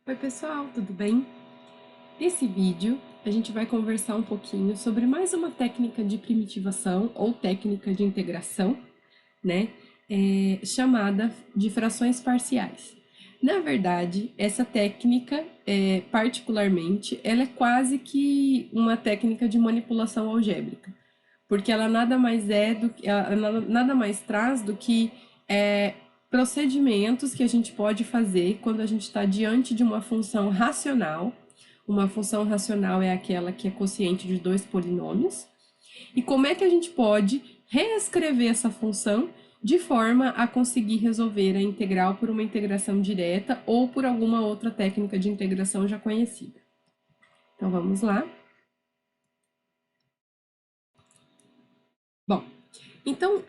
Oi, pessoal, tudo bem? Nesse vídeo, a gente vai conversar um pouquinho sobre mais uma técnica de primitivação ou técnica de integração, né? Chamada de frações parciais. Na verdade, essa técnica, particularmente, ela é quase que uma técnica de manipulação algébrica, porque ela nada mais é do que, ela nada mais traz do que procedimentos que a gente pode fazer quando a gente está diante de uma função racional. Uma função racional é aquela que é quociente de dois polinômios. E como é que a gente pode reescrever essa função de forma a conseguir resolver a integral por uma integração direta ou por alguma outra técnica de integração já conhecida. Então vamos lá. Bom, então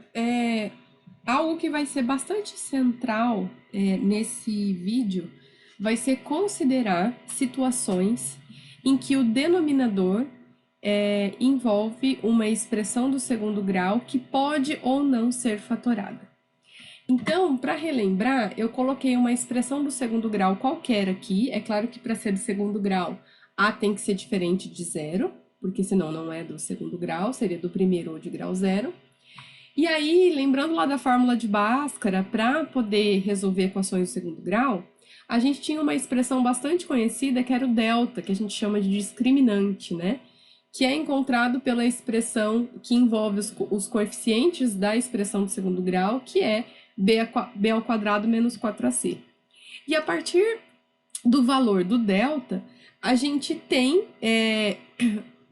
algo que vai ser bastante central nesse vídeo vai ser considerar situações em que o denominador envolve uma expressão do segundo grau que pode ou não ser fatorada. Então, para relembrar, eu coloquei uma expressão do segundo grau qualquer aqui. É claro que para ser do segundo grau, A tem que ser diferente de zero, porque senão não é do segundo grau, seria do primeiro ou de grau zero. E aí, lembrando lá da fórmula de Bhaskara, para poder resolver equações do segundo grau, a gente tinha uma expressão bastante conhecida que era o delta, que a gente chama de discriminante, né? Que é encontrado pela expressão que envolve os coeficientes da expressão do segundo grau, que é b ao quadrado menos 4ac. E a partir do valor do delta, a gente tem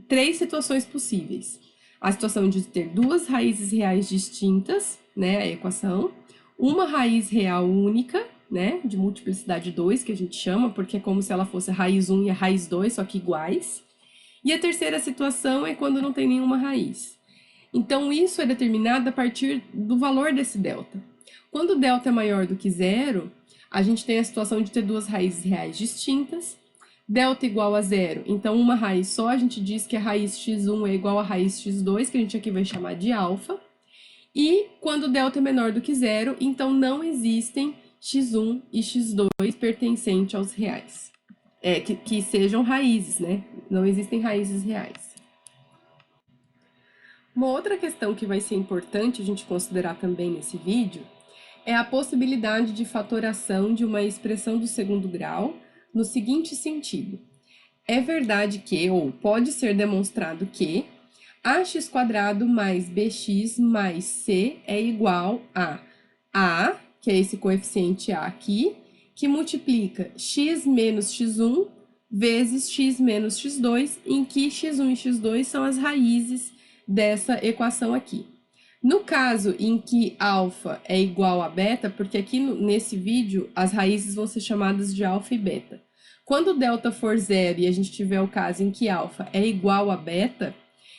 três situações possíveis. A situação de ter duas raízes reais distintas, né, a equação, uma raiz real única, né, de multiplicidade 2, que a gente chama, porque é como se ela fosse a raiz 1 e a raiz 2, só que iguais. E a terceira situação é quando não tem nenhuma raiz. Então, isso é determinado a partir do valor desse delta. Quando o delta é maior do que zero, a gente tem a situação de ter duas raízes reais distintas. Delta igual a zero, então uma raiz só, a gente diz que a raiz x1 é igual a raiz x2, que a gente aqui vai chamar de alfa. E quando delta é menor do que zero, então não existem x1 e x2 pertencentes aos reais. Que sejam raízes, né? Não existem raízes reais. Uma outra questão que vai ser importante a gente considerar também nesse vídeo é a possibilidade de fatoração de uma expressão do segundo grau no seguinte sentido. É verdade que, ou pode ser demonstrado que, ax quadrado mais bx mais c é igual a, que é esse coeficiente a aqui, que multiplica x menos x1 vezes x menos x2, em que x1 e x2 são as raízes dessa equação aqui. No caso em que alfa é igual a beta, porque aqui nesse vídeo as raízes vão ser chamadas de alfa e beta. Quando o delta for zero e a gente tiver o caso em que alfa é igual a beta,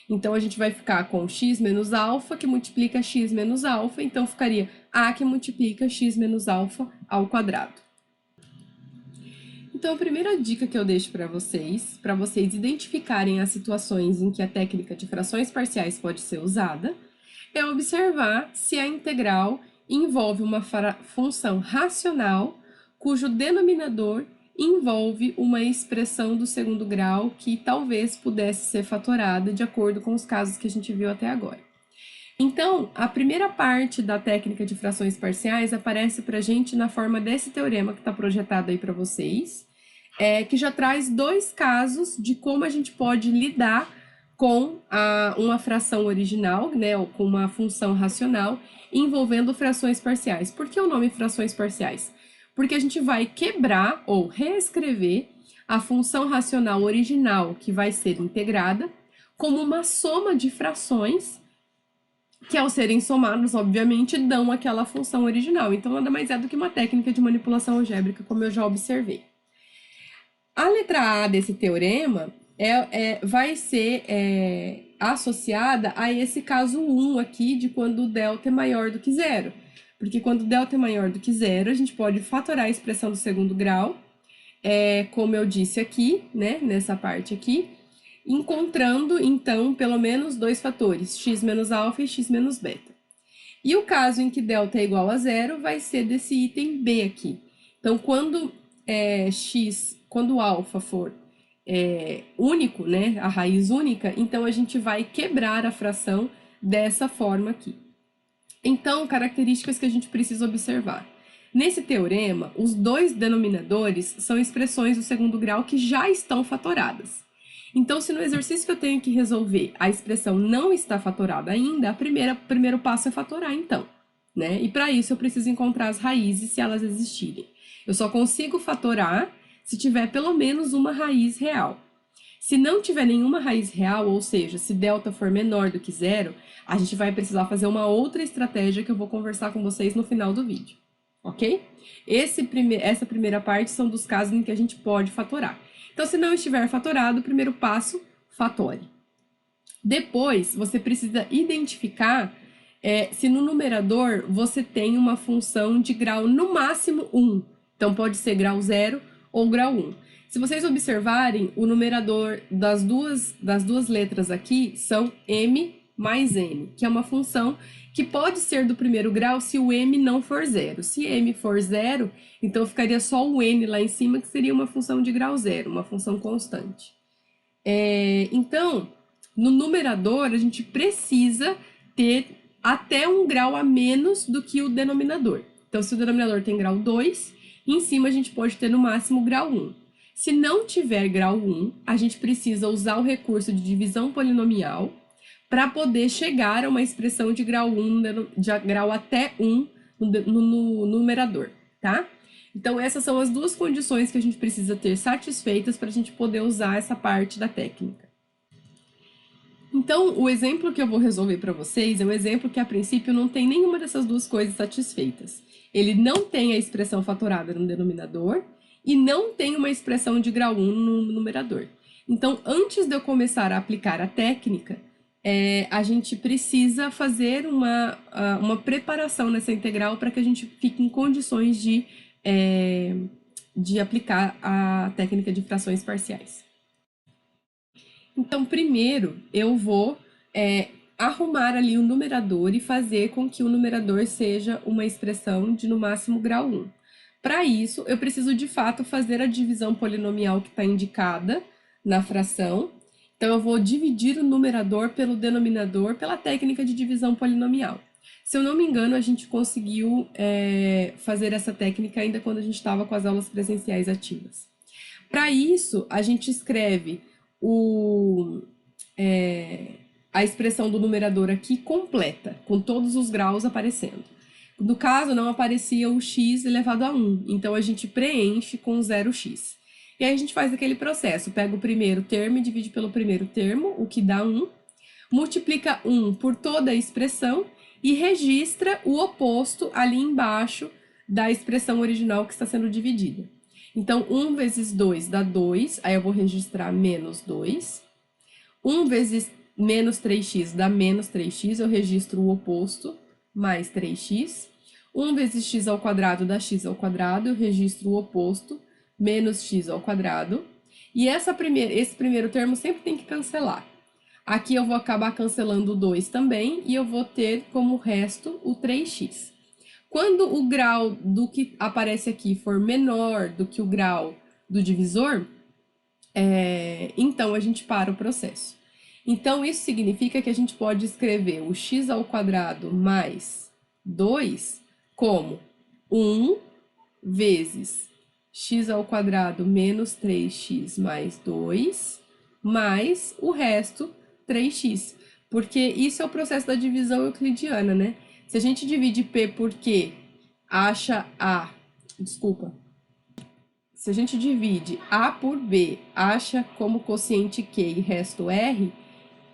então a gente vai ficar com x menos alfa, que multiplica x menos alfa, então ficaria a que multiplica x menos alfa ao quadrado. Então, a primeira dica que eu deixo para vocês identificarem as situações em que a técnica de frações parciais pode ser usada, é observar se a integral envolve uma função racional cujo denominador envolve uma expressão do segundo grau que talvez pudesse ser fatorada de acordo com os casos que a gente viu até agora. Então, a primeira parte da técnica de frações parciais aparece para a gente na forma desse teorema que está projetado aí para vocês, que já traz dois casos de como a gente pode lidar com uma fração original, né, ou com uma função racional, envolvendo frações parciais. Por que o nome frações parciais? Porque a gente vai quebrar ou reescrever a função racional original, que vai ser integrada, como uma soma de frações, que ao serem somadas, obviamente, dão aquela função original. Então, nada mais é do que uma técnica de manipulação algébrica, como eu já observei. A letra A desse teorema vai ser associada a esse caso 1 aqui, de quando o delta é maior do que zero. Porque quando o delta é maior do que zero, a gente pode fatorar a expressão do segundo grau, como eu disse aqui, né, nessa parte aqui, encontrando, então, pelo menos dois fatores, x menos alfa e x menos beta. E o caso em que delta é igual a zero vai ser desse item B aqui. Então, quando x quando o alfa for único, né, a raiz única, então a gente vai quebrar a fração dessa forma aqui. Então, características que a gente precisa observar. Nesse teorema, os dois denominadores são expressões do segundo grau que já estão fatoradas. Então, se no exercício que eu tenho que resolver a expressão não está fatorada ainda, o primeiro passo é fatorar, então, né? E para isso eu preciso encontrar as raízes se elas existirem. Eu só consigo fatorar se tiver pelo menos uma raiz real. Se não tiver nenhuma raiz real, ou seja, se delta for menor do que zero, a gente vai precisar fazer uma outra estratégia que eu vou conversar com vocês no final do vídeo, ok? Essa primeira parte são dos casos em que a gente pode fatorar. Então, se não estiver fatorado, o primeiro passo, fatore. Depois, você precisa identificar se no numerador você tem uma função de grau no máximo 1. Então, pode ser grau 0 ou grau 1. Se vocês observarem, o numerador das duas letras aqui são m mais n, que é uma função que pode ser do primeiro grau se o m não for 0. Se m for 0, então ficaria só o n lá em cima, que seria uma função de grau 0, uma função constante. Então, no numerador, a gente precisa ter até um grau a menos do que o denominador. Então, se o denominador tem grau 2, em cima a gente pode ter no máximo grau 1. Se não tiver grau 1, a gente precisa usar o recurso de divisão polinomial para poder chegar a uma expressão de grau 1, de grau até 1 no numerador, tá? Então, essas são as duas condições que a gente precisa ter satisfeitas para a gente poder usar essa parte da técnica. Então, o exemplo que eu vou resolver para vocês é um exemplo que, a princípio, não tem nenhuma dessas duas coisas satisfeitas. Ele não tem a expressão fatorada no denominador e não tem uma expressão de grau 1 no numerador. Então, antes de eu começar a aplicar a técnica, a gente precisa fazer uma preparação nessa integral para que a gente fique em condições de aplicar a técnica de frações parciais. Então, primeiro, eu vou arrumar ali o numerador e fazer com que o numerador seja uma expressão de, no máximo, grau 1. Para isso, eu preciso, de fato, fazer a divisão polinomial que está indicada na fração. Então, eu vou dividir o numerador pelo denominador pela técnica de divisão polinomial. Se eu não me engano, a gente conseguiu fazer essa técnica ainda quando a gente estava com as aulas presenciais ativas. Para isso, a gente escreve a expressão do numerador aqui completa, com todos os graus aparecendo. No caso, não aparecia o x elevado a 1, então a gente preenche com 0x. E aí a gente faz aquele processo, pega o primeiro termo e divide pelo primeiro termo, o que dá 1, multiplica 1 por toda a expressão e registra o oposto ali embaixo da expressão original que está sendo dividida. Então, 1 vezes 2 dá 2, aí eu vou registrar menos 2. 1 vezes menos 3x dá menos 3x, eu registro o oposto, mais 3x. 1 vezes x ao quadrado dá x ao quadrado, eu registro o oposto, menos x ao quadrado. E esse primeiro termo sempre tem que cancelar. Aqui eu vou acabar cancelando o 2 também, e eu vou ter como resto o 3x. Quando o grau do que aparece aqui for menor do que o grau do divisor, então a gente para o processo. Então, isso significa que a gente pode escrever o x ao quadrado mais 2 como 1 vezes x ao quadrado menos 3x mais 2, mais o resto 3x. Porque isso é o processo da divisão euclidiana, né? Se a gente divide P por Q, se a gente divide A por B, acha como quociente Q e resto R,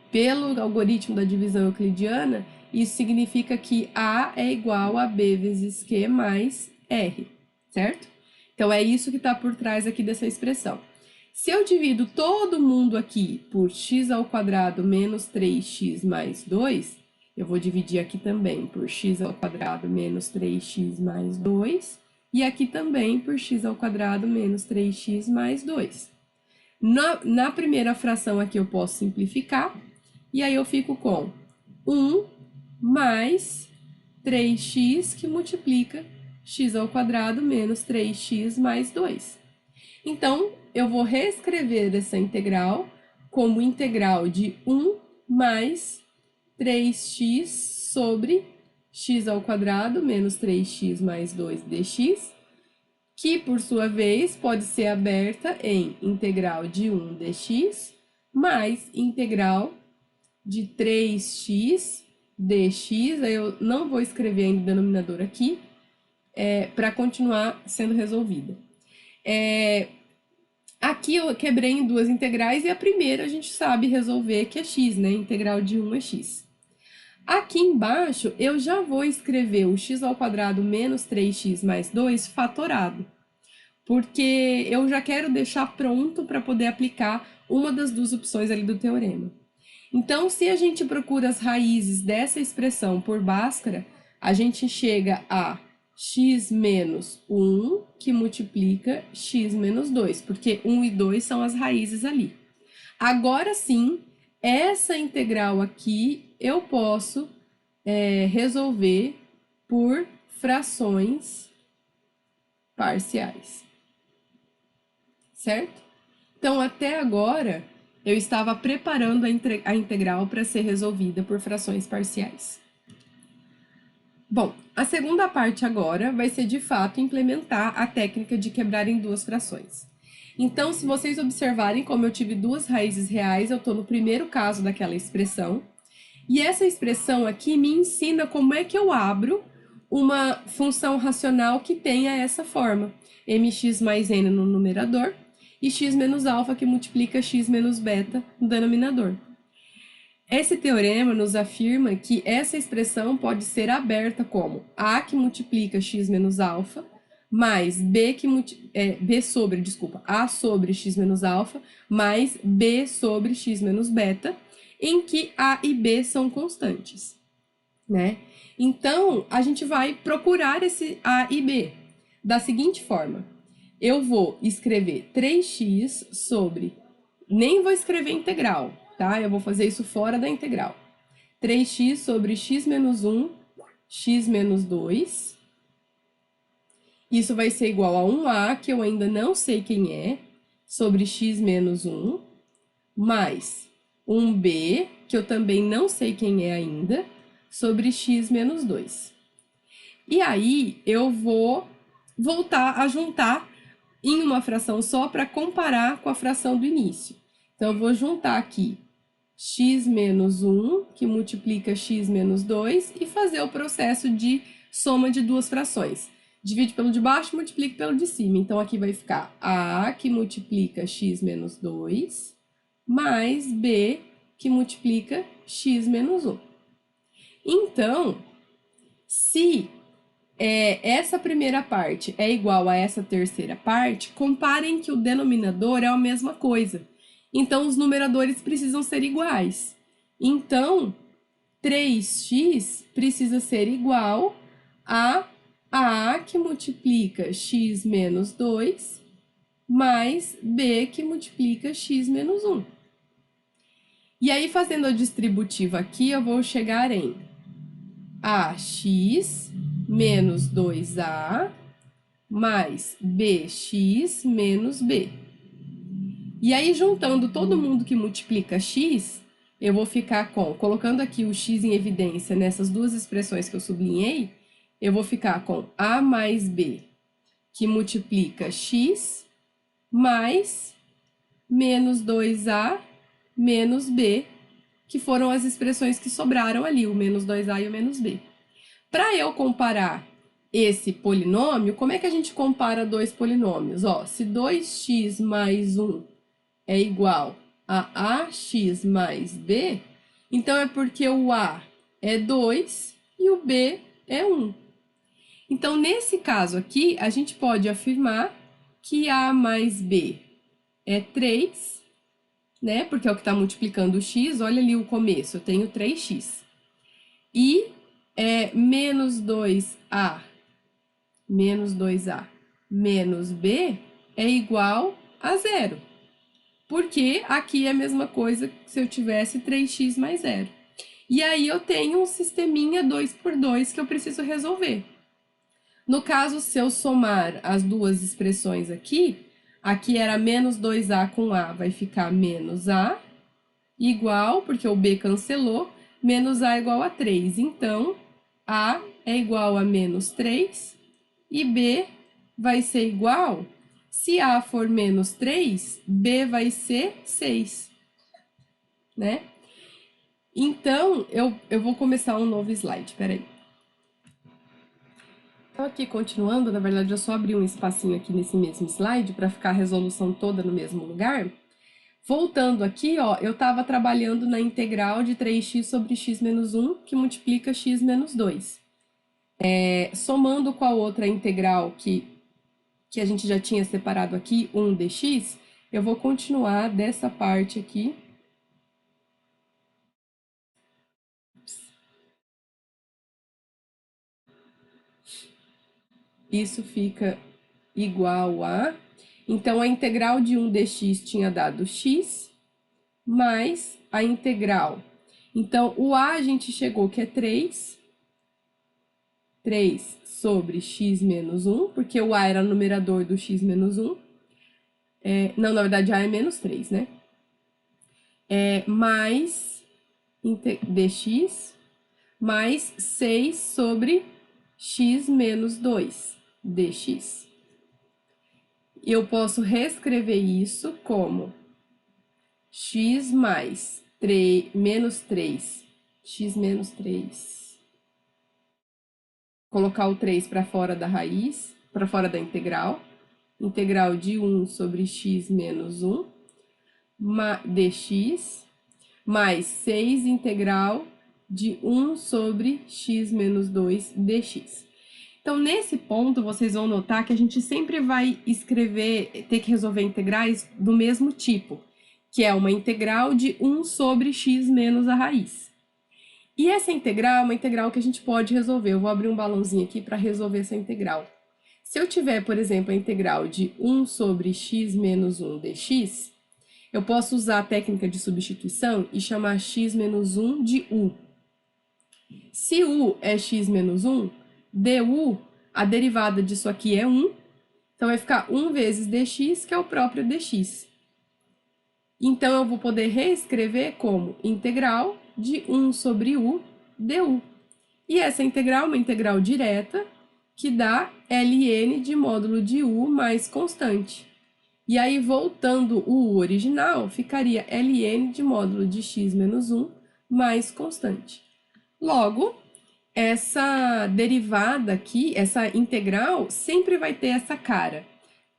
pelo algoritmo da divisão euclidiana, isso significa que A é igual a B vezes Q mais R, certo? Então, é isso que está por trás aqui dessa expressão. Se eu divido todo mundo aqui por x ao quadrado menos 3x mais 2, eu vou dividir aqui também por x ao quadrado menos 3x mais 2, e aqui também por x ao quadrado menos 3x mais 2. Na primeira fração aqui eu posso simplificar, e aí eu fico com 1 mais 3x que multiplica x ao quadrado menos 3x mais 2. Então, eu vou reescrever essa integral como integral de 1 mais 3x sobre x ao quadrado menos 3x mais 2dx, que, por sua vez, pode ser aberta em integral de 1 dx mais integral de 3x dx, aí eu não vou escrever ainda o denominador aqui, para continuar sendo resolvida. Aqui eu quebrei em duas integrais e a primeira a gente sabe resolver que é x, né? Integral de 1 é x. Aqui embaixo eu já vou escrever o x ao quadrado menos 3x mais 2 fatorado, porque eu já quero deixar pronto para poder aplicar uma das duas opções ali do teorema. Então, se a gente procura as raízes dessa expressão por Bhaskara, a gente chega a x menos 1 que multiplica x menos 2, porque 1 e 2 são as raízes ali. Agora sim, essa integral aqui eu posso resolver por frações parciais, certo? Então, até agora, eu estava preparando a integral para ser resolvida por frações parciais. Bom, a segunda parte agora vai ser, de fato, implementar a técnica de quebrar em duas frações. Então, se vocês observarem, como eu tive duas raízes reais, eu estou no primeiro caso daquela expressão. E essa expressão aqui me ensina como é que eu abro uma função racional que tenha essa forma. mx mais n no numerador e x menos alfa que multiplica x menos beta no denominador. Esse teorema nos afirma que essa expressão pode ser aberta como a que multiplica x menos alfa mais a sobre x menos alfa mais b sobre x menos beta, em que a e b são constantes, né? Então, a gente vai procurar esse a e b da seguinte forma. Eu vou escrever 3x sobre... Nem vou escrever integral, tá? Eu vou fazer isso fora da integral. 3x sobre x menos 1, x menos 2. Isso vai ser igual a 1a, que eu ainda não sei quem é, sobre x menos 1, mais 1b, que eu também não sei quem é ainda, sobre x menos 2. E aí, eu vou voltar a juntar em uma fração só para comparar com a fração do início. Então, eu vou juntar aqui x menos 1, que multiplica x menos 2, e fazer o processo de soma de duas frações. Divide pelo de baixo, multiplica pelo de cima. Então, aqui vai ficar a, que multiplica x menos 2, mais b, que multiplica x menos 1. Então, se essa primeira parte é igual a essa terceira parte, comparem que o denominador é a mesma coisa. Então, os numeradores precisam ser iguais. Então, 3x precisa ser igual a que multiplica x menos 2, mais b, que multiplica x menos 1. E aí, fazendo a distributiva aqui, eu vou chegar em ax menos 2a mais bx menos b. E aí, juntando todo mundo que multiplica x, eu vou ficar colocando aqui o x em evidência nessas duas expressões que eu sublinhei, eu vou ficar com a mais b, que multiplica x, mais menos 2a menos b, que foram as expressões que sobraram ali, o menos 2a e o menos b. Para eu comparar esse polinômio, como é que a gente compara dois polinômios? Ó, se 2x mais 1 é igual a ax mais b, então é porque o a é 2 e o b é 1. Então, nesse caso aqui, a gente pode afirmar que a mais b é 3, né? Porque é o que está multiplicando o x. Olha ali o começo, eu tenho 3x. E menos 2a menos b é igual a 0. Porque aqui é a mesma coisa que se eu tivesse 3x mais 0. E aí eu tenho um sisteminha 2 por 2 que eu preciso resolver. No caso, se eu somar as duas expressões aqui, Aqui era menos 2A com A, vai ficar menos A igual, porque o B cancelou, menos A igual a 3. Então, A é igual a menos 3 e B vai ser igual, se A for menos 3, B vai ser 6, né? Então, eu vou começar um novo slide, peraí. Então, aqui continuando, na verdade eu só abri um espacinho aqui nesse mesmo slide para ficar a resolução toda no mesmo lugar. Voltando aqui, ó, eu estava trabalhando na integral de 3x sobre x menos 1, que multiplica x menos 2. Somando com a outra integral que a gente já tinha separado aqui, 1 dx, eu vou continuar dessa parte aqui. Isso fica igual a... Então, a integral de 1 dx tinha dado x, mais a integral. Então, o a gente chegou que é 3 sobre x menos 1, porque o a era numerador do x menos 1. Não, na verdade, a é menos 3, né? Mais dx, mais 6 sobre x menos 2, dx. Eu posso reescrever isso como x mais 3, menos 3, x menos 3. Colocar o 3 para fora da raiz, para fora da integral. Integral de 1 sobre x menos 1, dx, mais 6 integral de 1 sobre x menos 2 dx. Então, nesse ponto, vocês vão notar que a gente sempre vai ter que resolver integrais do mesmo tipo, que é uma integral de 1 sobre x menos a raiz. E essa integral é uma integral que a gente pode resolver. Eu vou abrir um balãozinho aqui para resolver essa integral. Se eu tiver, por exemplo, a integral de 1 sobre x menos 1 dx, eu posso usar a técnica de substituição e chamar x menos 1 de u. Se u é x menos 1, du, a derivada disso aqui é 1, então vai ficar 1 vezes dx, que é o próprio dx. Então, eu vou poder reescrever como integral de 1 sobre u du. E essa integral é uma integral direta, que dá ln de módulo de u mais constante. E aí, voltando o u original, ficaria ln de módulo de x menos 1 mais constante. Logo, essa derivada aqui, essa integral, sempre vai ter essa cara.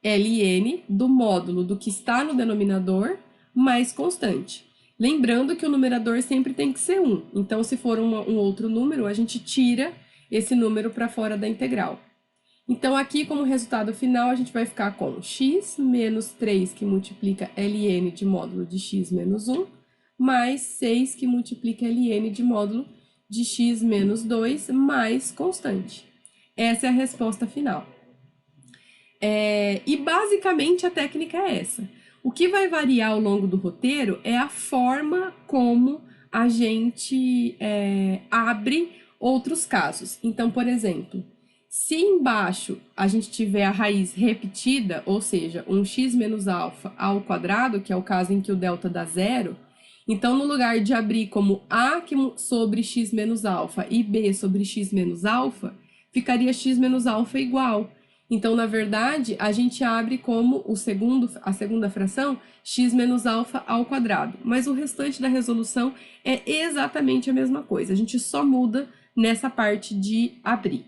ln do módulo do que está no denominador mais constante. Lembrando que o numerador sempre tem que ser 1. Então, se for um outro número, a gente tira esse número para fora da integral. Então, aqui, como resultado final, a gente vai ficar com x menos 3, que multiplica ln de módulo de x menos 1, mais 6, que multiplica ln de módulo de x menos 2, mais constante. Essa é a resposta final. E, basicamente, a técnica é essa. O que vai variar ao longo do roteiro é a forma como a gente abre outros casos. Então, por exemplo, se embaixo a gente tiver a raiz repetida, ou seja, um x menos alfa ao quadrado, que é o caso em que o delta dá zero, então no lugar de abrir como a sobre x menos alfa e b sobre x menos alfa, ficaria x menos alfa igual. Então, na verdade, a gente abre como a segunda fração, x menos alfa ao quadrado. Mas o restante da resolução é exatamente a mesma coisa. A gente só muda nessa parte de abrir.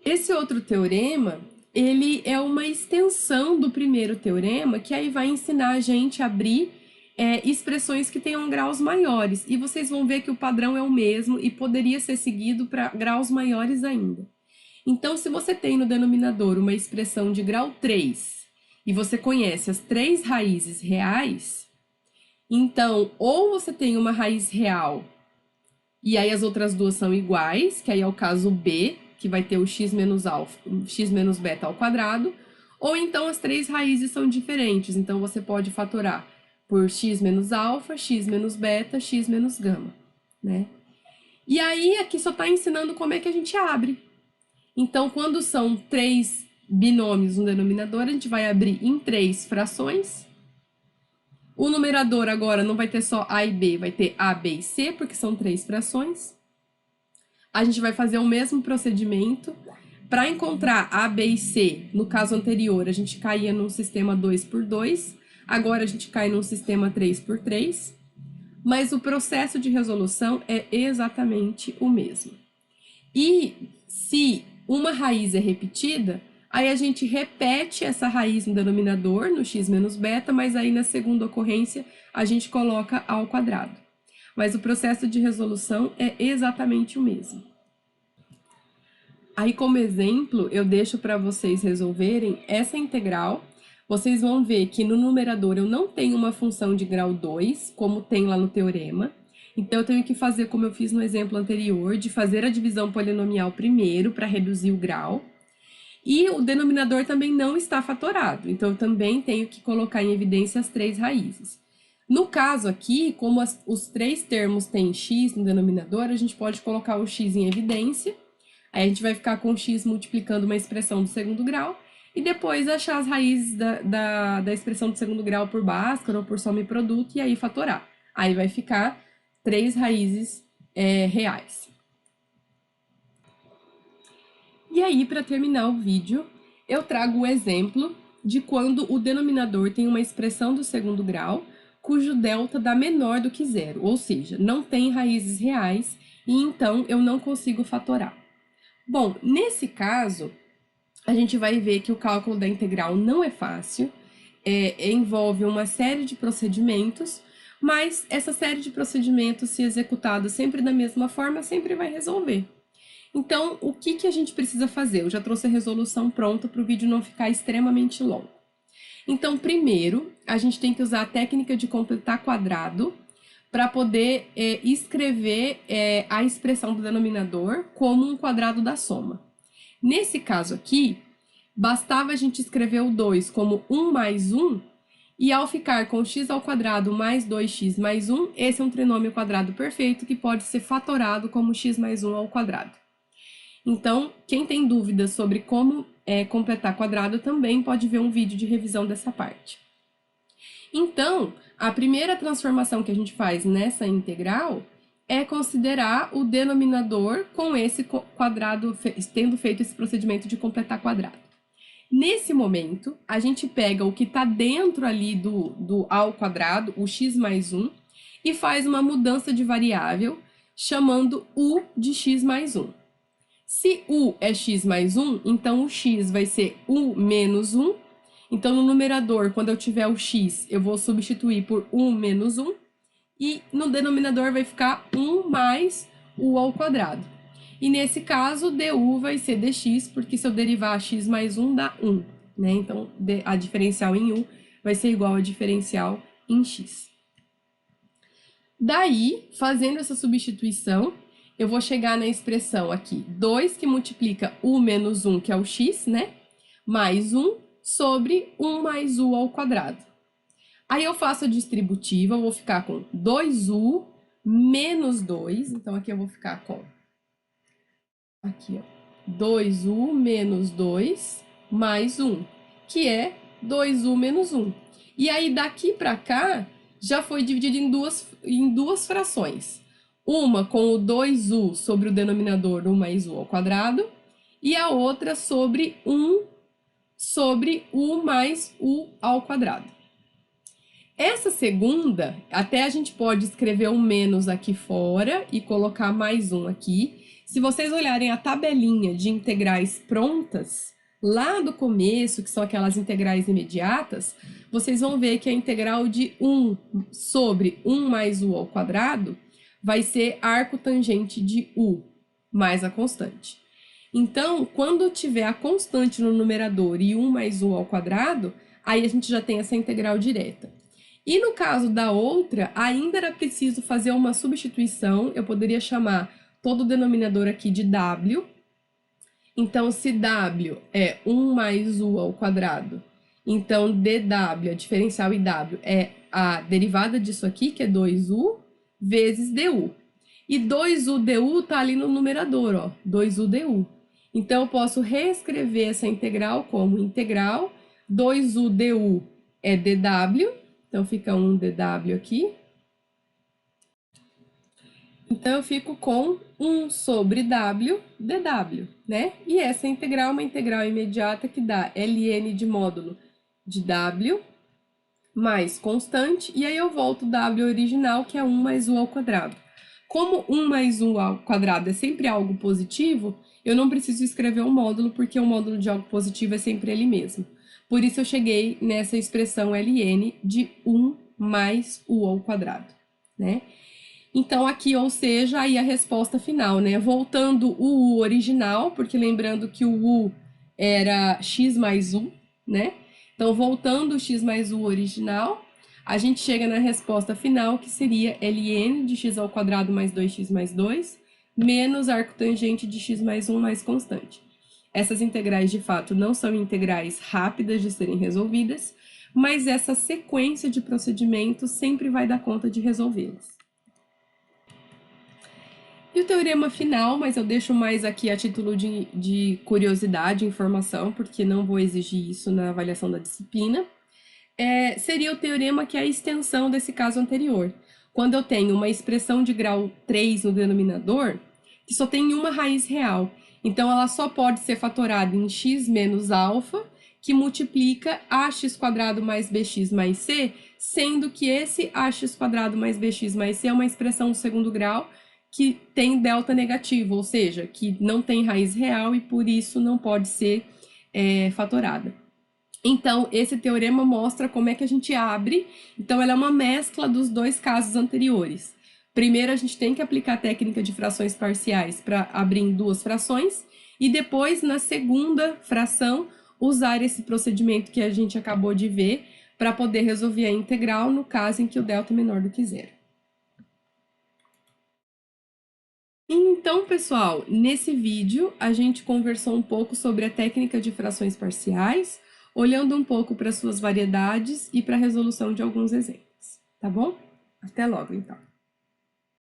Esse outro teorema, ele é uma extensão do primeiro teorema, que aí vai ensinar a gente a abrir expressões que tenham graus maiores. E vocês vão ver que o padrão é o mesmo e poderia ser seguido para graus maiores ainda. Então, se você tem no denominador uma expressão de grau 3 e você conhece as 3 raízes reais, então, ou você tem uma raiz real e aí as outras duas são iguais, que aí é o caso B, que vai ter o x menos alfa, x menos beta ao quadrado, ou então as 3 raízes são diferentes, então você pode fatorar por x menos alfa, x menos beta, x menos gama, né? E aí, aqui só está ensinando como é que a gente abre. Então, quando são 3 binômios no denominador, a gente vai abrir em 3 frações. O numerador agora não vai ter só A e B, vai ter A, B e C, porque são 3 frações. A gente vai fazer o mesmo procedimento. Para encontrar A, B e C, no caso anterior, a gente caía num sistema 2x2, agora a gente cai num sistema 3x3, mas o processo de resolução é exatamente o mesmo. E se uma raiz é repetida, aí a gente repete essa raiz no denominador, no x menos beta, mas aí na segunda ocorrência a gente coloca a ao quadrado. Mas o processo de resolução é exatamente o mesmo. Aí, como exemplo, eu deixo para vocês resolverem essa integral. Vocês vão ver que no numerador eu não tenho uma função de grau 2, como tem lá no teorema. Então, eu tenho que fazer como eu fiz no exemplo anterior, de fazer a divisão polinomial primeiro para reduzir o grau. E o denominador também não está fatorado, então eu também tenho que colocar em evidência as 3 raízes. No caso aqui, como os 3 termos têm x no denominador, a gente pode colocar o x em evidência. Aí a gente vai ficar com x multiplicando uma expressão do segundo grau e depois achar as raízes da expressão do segundo grau por Bhaskara ou por soma e produto e aí fatorar. Aí vai ficar 3 raízes reais. E aí, para terminar o vídeo, eu trago o exemplo de quando o denominador tem uma expressão do segundo grau cujo delta dá menor do que zero, ou seja, não tem raízes reais e então eu não consigo fatorar. Bom, nesse caso, a gente vai ver que o cálculo da integral não é fácil, envolve uma série de procedimentos, mas essa série de procedimentos, se executado sempre da mesma forma, sempre vai resolver. Então, o que a gente precisa fazer? Eu já trouxe a resolução pronta para o vídeo não ficar extremamente longo. Então, primeiro, a gente tem que usar a técnica de completar quadrado para poder escrever a expressão do denominador como um quadrado da soma. Nesse caso aqui, bastava a gente escrever o 2 como 1 mais 1, e ao ficar com x ao quadrado mais 2x mais 1, esse é um trinômio quadrado perfeito que pode ser fatorado como x mais 1 ao quadrado. Então, quem tem dúvidas sobre como completar quadrado também pode ver um vídeo de revisão dessa parte. Então, a primeira transformação que a gente faz nessa integral é considerar o denominador com esse quadrado, tendo feito esse procedimento de completar quadrado. Nesse momento, a gente pega o que está dentro ali do ao quadrado, o x mais 1, e faz uma mudança de variável, chamando u de x mais 1. Se u é x mais 1, então o x vai ser u menos 1. Então, no numerador, quando eu tiver o x, eu vou substituir por 1 menos 1. E no denominador vai ficar 1 mais u ao quadrado. E nesse caso, du vai ser dx, porque se eu derivar x mais 1, dá 1. Né? Então, a diferencial em u vai ser igual a diferencial em x. Daí, fazendo essa substituição, eu vou chegar na expressão aqui, 2 que multiplica u menos 1, que é o x, né? Mais 1 sobre 1 mais u ao quadrado. Aí eu faço a distributiva, eu vou ficar com 2u menos 2, então aqui eu vou ficar com, aqui ó, 2u menos 2 mais 1, que é 2u menos 1. E aí daqui para cá, já foi dividido em duas frações. Uma com o 2u sobre o denominador 1 mais u ao quadrado, e a outra sobre 1 sobre u mais u ao quadrado. Essa segunda, até a gente pode escrever um menos aqui fora e colocar mais 1 aqui. Se vocês olharem a tabelinha de integrais prontas, lá do começo, que são aquelas integrais imediatas, vocês vão ver que a integral de 1 sobre 1 mais u ao quadrado vai ser arco tangente de u, mais a constante. Então, quando tiver a constante no numerador e 1 mais u ao quadrado, aí a gente já tem essa integral direta. E no caso da outra, ainda era preciso fazer uma substituição, eu poderia chamar todo o denominador aqui de w. Então, se w é 1 mais u ao quadrado, então dw, a diferencial iw, é a derivada disso aqui, que é 2u, vezes du. E 2u du está ali no numerador, ó, 2u du. Então, eu posso reescrever essa integral como integral 2u du é dw, então fica um dw aqui. Então, eu fico com 1 sobre w dw, né? E essa integral é uma integral imediata que dá ln de módulo de w mais constante, e aí eu volto w original, que é 1 mais u ao quadrado. Como 1 mais u ao quadrado é sempre algo positivo, eu não preciso escrever um módulo, porque o módulo de algo positivo é sempre ele mesmo. Por isso eu cheguei nessa expressão ln de 1 mais u ao quadrado, né? Então, aqui, ou seja, aí a resposta final, né? Voltando o u original, porque lembrando que o u era x mais u, né? Então, voltando o x mais u original, a gente chega na resposta final, que seria ln de x ao quadrado mais 2x mais 2, menos arco tangente de x mais 1 mais constante. Essas integrais, de fato, não são integrais rápidas de serem resolvidas, mas essa sequência de procedimentos sempre vai dar conta de resolvê-las. E o teorema final, mas eu deixo mais aqui a título de curiosidade, informação, porque não vou exigir isso na avaliação da disciplina, seria o teorema que é a extensão desse caso anterior. Quando eu tenho uma expressão de grau 3 no denominador, que só tem uma raiz real. Então, ela só pode ser fatorada em x menos alfa, que multiplica ax² mais bx mais c, sendo que esse ax² mais bx mais c é uma expressão do segundo grau, que tem delta negativo, ou seja, que não tem raiz real e por isso não pode ser fatorada. Então, esse teorema mostra como é que a gente abre. Então, ela é uma mescla dos dois casos anteriores. Primeiro, a gente tem que aplicar a técnica de frações parciais para abrir em duas frações, e depois, na segunda fração, usar esse procedimento que a gente acabou de ver para poder resolver a integral no caso em que o delta é menor do que zero. Então, pessoal, nesse vídeo a gente conversou um pouco sobre a técnica de frações parciais, olhando um pouco para suas variedades e para a resolução de alguns exemplos, tá bom? Até logo, então.